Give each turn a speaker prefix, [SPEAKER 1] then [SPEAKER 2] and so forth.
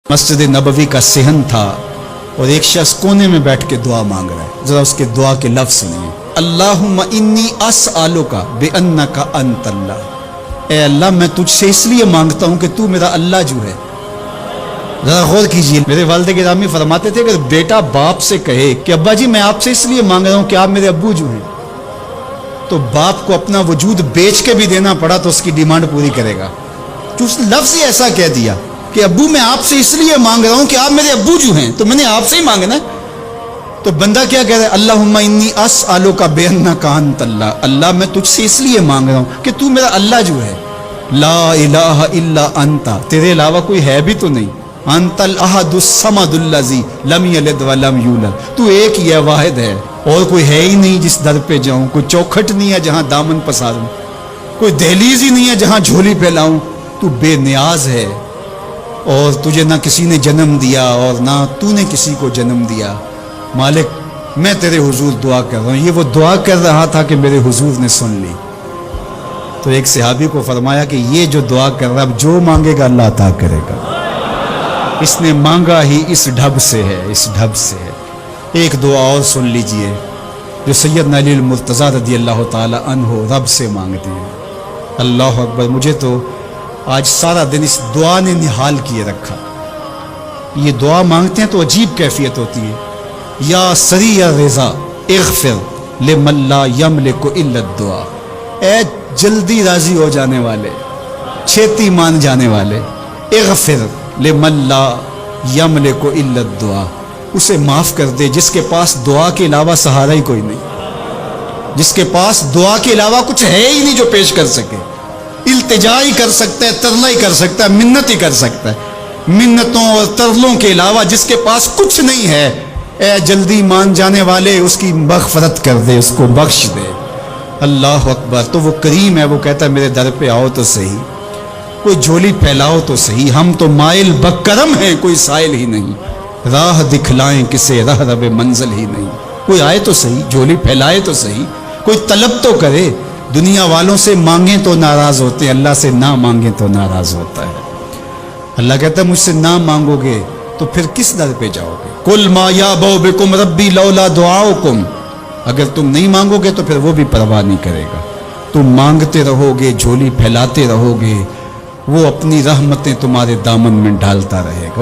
[SPEAKER 1] مسجد نبوی کا صحن تھا اور ایک شخص کونے میں بیٹھ کے دعا مانگ رہا ہے. ذرا اس کے دعا کے لفظ سنیے. اللہم انی اسألک بانک انت اللہ. اے اللہ میں تجھ سے اس لیے مانگتا ہوں کہ تو میرا اللہ جو ہے. ذرا غور کیجئے. میرے والد گرامی فرماتے تھے کہ بیٹا باپ سے کہے کہ ابا جی میں آپ سے اس لیے مانگ رہا ہوں کہ آپ میرے ابو جو ہیں، تو باپ کو اپنا وجود بیچ کے بھی دینا پڑا تو اس کی ڈیمانڈ پوری کرے گا. تو اس لفظ ہی ایسا کہہ دیا کہ ابو میں آپ سے اس لیے مانگ رہا ہوں کہ آپ میرے ابو جو ہیں، تو میں نے آپ سے ہی مانگنا ہے. تو بندہ کیا کہہ رہا ہے؟ اللہم انی اسألک بانک انت اللہ. اللہ میں تجھ سے اس لیے مانگ رہا ہوں کہ تو میرا اللہ جو ہے. لا الہ الا انت، تیرے علاوہ کوئی ہے بھی تو نہیں. انت الاحد الصمد الذی لم یلد ولم یولد. تو ایک ہی ہے، واحد ہے، اور کوئی ہے ہی نہیں جس در پہ جاؤں. کوئی چوکھٹ نہیں ہے جہاں دامن پساروں، کوئی دہلیز ہی نہیں ہے جہاں جھولی پھیلاؤں. تو بے نیاز ہے اور تجھے نہ کسی نے جنم دیا اور نہ تو نے کسی کو جنم دیا. مالک میں تیرے حضور دعا کر رہا ہوں. یہ وہ دعا کر رہا تھا کہ میرے حضور نے سن لی. تو ایک صحابی کو فرمایا کہ یہ جو دعا کر رہا اب جو مانگے گا اللہ عطا کرے گا. اس نے مانگا ہی اس ڈھب سے ہے، اس ڈھب سے ہے. ایک دعا اور سن لیجئے جو سیدنا علی المرتضیٰ رضی اللہ تعالی عنہ رب سے مانگتے ہیں. اللہ اکبر. مجھے تو آج سارا دن اس دعا نے نحال کیے رکھا. یہ دعا مانگتے ہیں تو عجیب کیفیت ہوتی ہے. یا سریع الرضا اغفر لمن لا یملک الا الدعاء. اے جلدی راضی ہو جانے والے، چھیتی مان جانے والے، اغفر لمن لا یملک الا الدعاء. اسے معاف کر دے جس کے پاس دعا کے علاوہ سہارا ہی کوئی نہیں، جس کے پاس دعا کے علاوہ کچھ ہے ہی نہیں جو پیش کر سکے. التجا ہی کر سکتا ہے، ترلا ہی کر سکتا ہے، منت ہی کر سکتا ہے. منتوں اور ترلوں کے علاوہ جس کے پاس کچھ نہیں ہے، اے جلدی مان جانے والے اس کی مغفرت کر دے، اس کو بخش دے. اللہ اکبر. تو وہ کریم ہے، وہ کہتا ہے میرے در پہ آؤ تو صحیح، کوئی جھولی پھیلاؤ تو صحیح. ہم تو مائل بکرم ہیں، کوئی سائل ہی نہیں. راہ دکھلائیں کسے راہ رب منزل ہی نہیں. کوئی آئے تو صحیح، جھولی پھیلائے تو صحیح، کوئی طلب تو کرے. دنیا والوں سے مانگیں تو ناراض ہوتے ہیں، اللہ سے نہ مانگیں تو ناراض ہوتا ہے. اللہ کہتا ہے مجھ سے نہ مانگو گے تو پھر کس در پہ جاؤ گے؟ قل ما یابو بکم ربی لولا دعاؤکم. اگر تم نہیں مانگو گے تو پھر وہ بھی پرواہ نہیں کرے گا. تم مانگتے رہو گے، جھولی پھیلاتے رہو گے، وہ اپنی رحمتیں تمہارے دامن میں ڈالتا رہے گا.